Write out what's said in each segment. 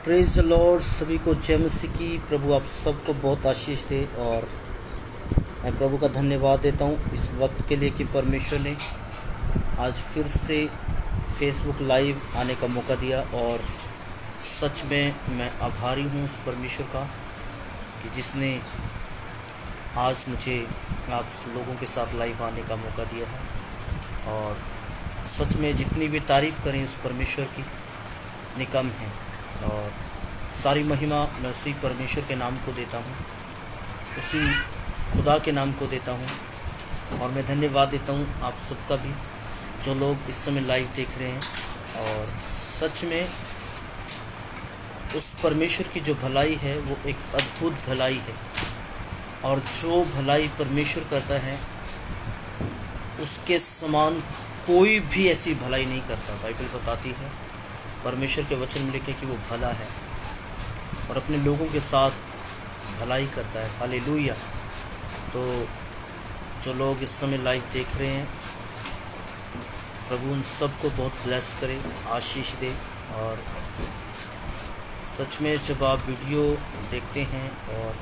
Praise the Lord. सभी को जय मसीह की। प्रभु आप सबको बहुत आशीष दे और मैं प्रभु का धन्यवाद देता हूँ इस वक्त के लिए कि परमेश्वर ने आज फिर से फेसबुक लाइव आने का मौका दिया। और सच में मैं आभारी हूँ उस परमेश्वर का कि जिसने आज मुझे आप लोगों के साथ लाइव आने का मौका दिया है। और सच में जितनी भी तारीफ़ करें उस परमेश्वर की इतनी कम है। और सारी महिमा मैं उसी परमेश्वर के नाम को देता हूँ, उसी खुदा के नाम को देता हूँ। और मैं धन्यवाद देता हूँ आप सबका भी जो लोग इस समय लाइव देख रहे हैं। और सच में उस परमेश्वर की जो भलाई है वो एक अद्भुत भलाई है। और जो भलाई परमेश्वर करता है उसके समान कोई भी ऐसी भलाई नहीं करता। बाइबल बताती है, परमेश्वर के वचन में लिखे कि वो भला है और अपने लोगों के साथ भलाई करता है। हालेलुया। तो जो लोग इस समय लाइव देख रहे हैं, प्रभु उन सबको बहुत ब्लेस करे, आशीष दे। और सच में जब आप वीडियो देखते हैं और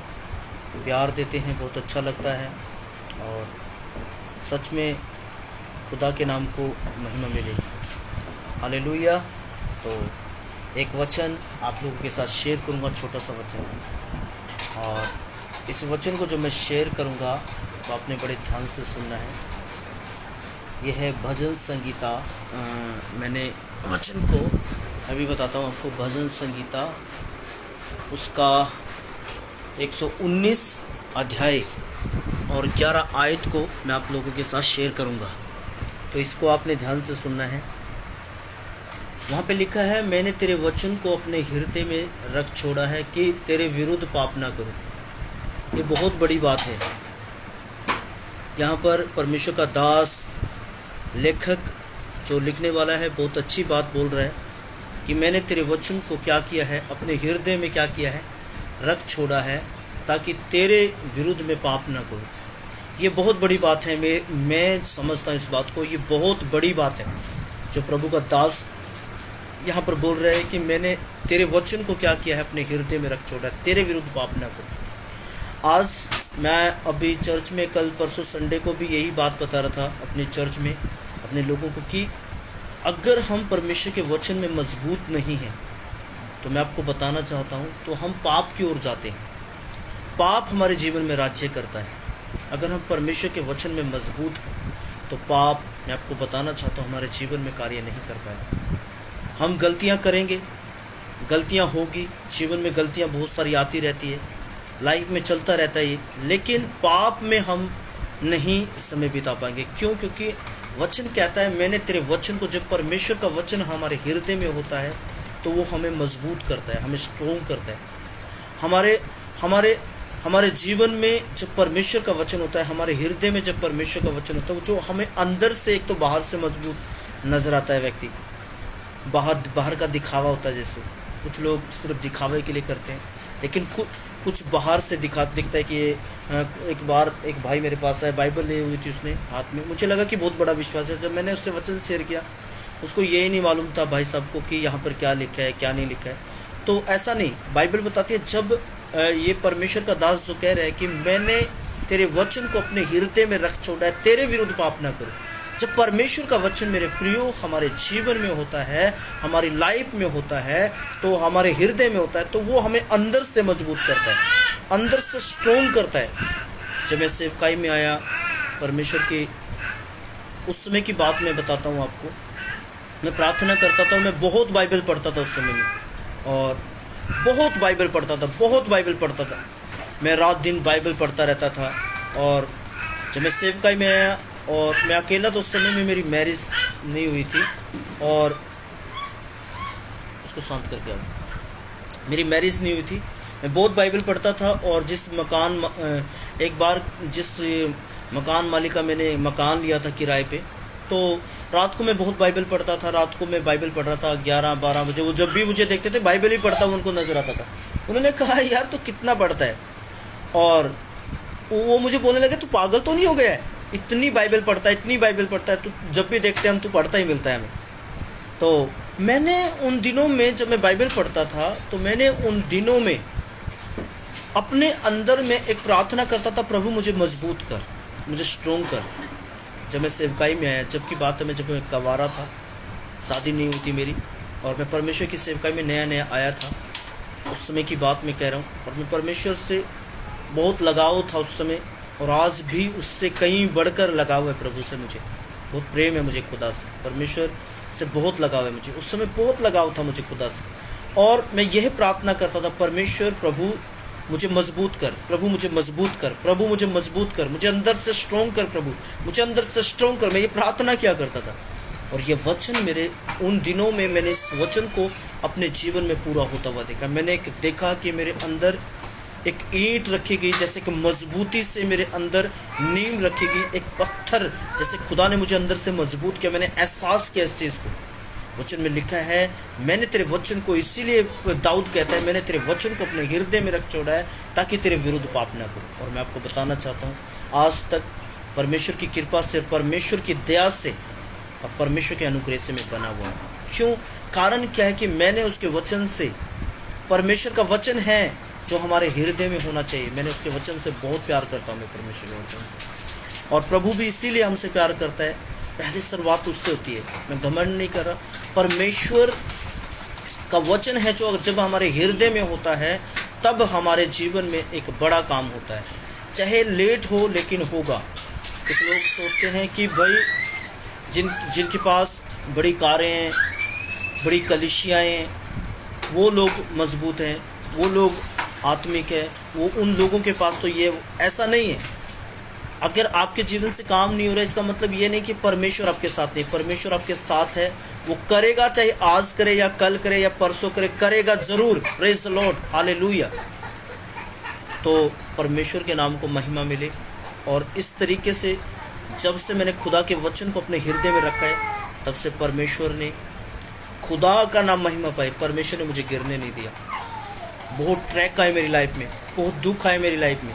प्यार देते हैं बहुत अच्छा लगता है। और सच में खुदा के नाम को महिमा मिलेगी। हालेलुया। तो एक वचन आप लोगों के साथ शेयर करूंगा, छोटा सा वचन। और इस वचन को जो मैं शेयर करूंगा तो आपने बड़े ध्यान से सुनना है। यह है भजन संगीता। मैंने वचन को अभी बताता हूँ आपको। भजन संगीता उसका 119 अध्याय और 11 आयत को मैं आप लोगों के साथ शेयर करूंगा। तो इसको आपने ध्यान से सुनना है। वहाँ पे लिखा है, मैंने तेरे वचन को अपने हृदय में रख छोड़ा है कि तेरे विरुद्ध पाप ना करूं। ये बहुत बड़ी बात है। यहाँ पर परमेश्वर का दास, लेखक जो लिखने वाला है, बहुत अच्छी बात बोल रहा है कि मैंने तेरे वचन को क्या किया है, अपने हृदय में क्या किया है, रख छोड़ा है ताकि तेरे विरुद्ध में पाप ना करूं। ये बहुत बड़ी बात है। मैं समझता हूँ इस बात को, ये बहुत बड़ी बात है जो प्रभु का दास यहाँ पर बोल रहे हैं कि मैंने तेरे वचन को क्या किया है, अपने हृदय में रख छोड़ा है, तेरे विरुद्ध पाप ना करूं। आज मैं अभी चर्च में, कल परसों संडे को भी यही बात बता रहा था अपने चर्च में अपने लोगों को कि अगर हम परमेश्वर के वचन में मजबूत नहीं हैं तो मैं आपको बताना चाहता हूँ तो हम पाप की ओर जाते हैं। पाप हमारे जीवन में राज्य करता है। अगर हम परमेश्वर के वचन में मजबूत हैं तो पाप, मैं आपको बताना चाहता हूँ, हमारे जीवन में कार्य नहीं कर पाएगा। हम गलतियाँ करेंगे, गलतियाँ होगी, जीवन में गलतियाँ बहुत सारी आती रहती है, लाइफ में चलता रहता है ये। लेकिन पाप में हम नहीं समय बिता पाएंगे। क्यों? क्योंकि वचन कहता है, मैंने तेरे वचन को, जब परमेश्वर का वचन हमारे हृदय में होता है तो वो हमें मजबूत करता है, हमें स्ट्रोंग करता है। हमारे जीवन में जब परमेश्वर का वचन होता है, हमारे हृदय में जब परमेश्वर का वचन होता है, जो हमें अंदर से, एक तो बाहर से मजबूत नजर आता है व्यक्ति। बाहर का दिखावा होता है, जैसे कुछ लोग सिर्फ दिखावे के लिए करते हैं, लेकिन कुछ बाहर से दिखता है कि ये एक बार एक भाई मेरे पास आया, बाइबल ली हुई थी उसने हाथ में। मुझे लगा कि बहुत बड़ा विश्वास है। जब मैंने उससे वचन शेयर किया, उसको ये नहीं मालूम था भाई साहब को कि यहाँ पर क्या लिखा है, क्या नहीं लिखा है। तो ऐसा नहीं, बाइबल बताती है, जब ये परमेश्वर का दास जो कह रहा है कि मैंने तेरे वचन को अपने हृदय में रख छोड़ा है, तेरे विरुद्ध पाप ना करूं। जब परमेश्वर का वचन मेरे प्रियो हमारे जीवन में होता है, हमारी लाइफ में होता है, तो हमारे हृदय में होता है, तो वो हमें अंदर से मजबूत करता है, अंदर से स्ट्रोंग करता है। जब मैं सेवकाई में आया, परमेश्वर की उस समय की बात मैं बताता हूँ आपको। मैं प्रार्थना करता था, मैं बहुत बाइबल पढ़ता था उस समय में, और बहुत बाइबल पढ़ता था। मैं रात दिन बाइबल पढ़ता रहता था। और जब मैं सेवकाई में आया और मैं अकेला, तो उस समय में मेरी मैरिज नहीं हुई थी, और उसको शांत करके आओ, मेरी मैरिज नहीं हुई थी। मैं बहुत बाइबल पढ़ता था। और एक बार जिस मकान मालिक का मैंने मकान लिया था किराए पे, तो रात को मैं बहुत बाइबल पढ़ता था। रात को मैं बाइबल पढ़ रहा था 11-12 बजे। वो जब भी मुझे देखते थे बाइबल ही पढ़ता हुआ उनको नजर आता था। उन्होंने कहा, यार तू कितना पढ़ता है? और वो मुझे बोलने लगे, तू पागल तो नहीं हो गया है, इतनी बाइबल पढ़ता है, तू जब भी देखते हैं हम, तू पढ़ता ही मिलता है हमें। तो मैंने उन दिनों में जब मैं बाइबल पढ़ता था तो मैंने उन दिनों में अपने अंदर में एक प्रार्थना करता था, प्रभु मुझे मजबूत कर, मुझे स्ट्रोंग कर। जब मैं सेवकाई में आया, जब की बात है मैं जब मैं कवारा था, शादी नहीं हुई थी मेरी, और मैं परमेश्वर की सेवकाई में नया नया आया था, उस समय की बात मैं कह रहा हूँ। और मैं परमेश्वर से बहुत लगाव था उस समय, और आज भी उससे कहीं बढ़कर लगाव है। प्रभु से मुझे बहुत प्रेम है, मुझे खुदा से, परमेश्वर से बहुत लगाव है मुझे। उस समय बहुत लगाव था मुझे खुदा से, और मैं यह प्रार्थना करता था, परमेश्वर प्रभु मुझे मजबूत कर, प्रभु मुझे मजबूत कर, प्रभु मुझे मजबूत कर, मुझे अंदर से स्ट्रोंग कर, प्रभु मुझे अंदर से स्ट्रोंग कर। मैं ये प्रार्थना किया करता था, और ये वचन मेरे उन दिनों में मैंने इस वचन को अपने जीवन में पूरा होता हुआ देखा। मैंने देखा कि मेरे अंदर एक ईंट रखी गई, जैसे कि मजबूती से मेरे अंदर नींव रखी गई, एक पत्थर जैसे खुदा ने मुझे अंदर से मजबूत किया। मैंने एहसास किया इस चीज़ को। वचन में लिखा है, मैंने तेरे वचन को, इसीलिए दाऊद कहता है, मैंने तेरे वचन को अपने हृदय में रख छोड़ा है ताकि तेरे विरुद्ध पाप ना करूं। और मैं आपको बताना चाहता हूँ, आज तक परमेश्वर की कृपा से, परमेश्वर की दया से और परमेश्वर के अनुग्रह से मैं बना हुआ हूँ। क्यों? कारण क्या है कि मैंने उसके वचन से, परमेश्वर का वचन है जो हमारे हृदय में होना चाहिए, मैंने उसके वचन से बहुत प्यार करता हूँ मैं परमेश्वर के वचन से। और प्रभु भी इसीलिए हमसे प्यार करता है, पहले शुरुआत उससे होती है। मैं घमंड नहीं कर रहा, परमेश्वर का वचन है जो जब हमारे हृदय में होता है तब हमारे जीवन में एक बड़ा काम होता है, चाहे लेट हो लेकिन होगा। कुछ लोग सोचते हैं कि भाई जिनके पास बड़ी कारें हैं, बड़ी कलीसियाँ हैं, वो लोग मजबूत हैं, वो लोग आत्मिक है, वो उन लोगों के पास तो ये, ऐसा नहीं है। अगर आपके जीवन से काम नहीं हो रहा, इसका मतलब ये नहीं कि परमेश्वर आपके साथ नहीं। परमेश्वर आपके साथ है, वो करेगा, चाहे आज करे या कल करे या परसों करे, करेगा जरूर। Praise the Lord, hallelujah. तो परमेश्वर के नाम को महिमा मिले। और इस तरीके से जब से मैंने खुदा के वचन को अपने हृदय में रखा है, तब से परमेश्वर ने, खुदा का नाम महिमा पाए, परमेश्वर ने मुझे गिरने नहीं दिया। बहुत ट्रैक आए मेरी लाइफ में, बहुत दुख आए मेरी लाइफ में,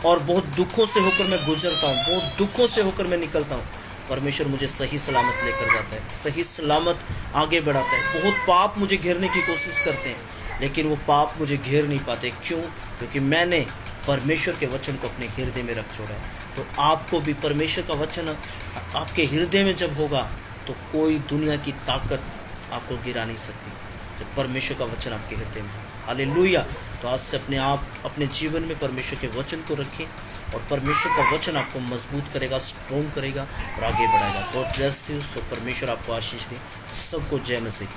और बहुत दुखों से होकर मैं गुजरता हूँ, बहुत दुखों से होकर मैं निकलता हूँ। परमेश्वर मुझे सही सलामत लेकर जाता है, सही सलामत आगे बढ़ाता है। बहुत पाप मुझे घेरने की कोशिश करते हैं, लेकिन वो पाप मुझे घेर नहीं पाते। क्यों? क्योंकि मैंने परमेश्वर के वचन को अपने हृदय में रख छोड़ा है। तो आपको भी परमेश्वर का वचन आपके हृदय में जब होगा, तो कोई दुनिया की ताकत आपको गिरा नहीं सकती, जब परमेश्वर का वचन आपके हृदय में। हालेलुया। तो आज से अपने जीवन में परमेश्वर के वचन को रखें, और परमेश्वर का वचन आपको मजबूत करेगा, स्ट्रॉन्ग करेगा और आगे बढ़ाएगा। God bless you. तो परमेश्वर आपको आशीष दे। सबको जय मसीह।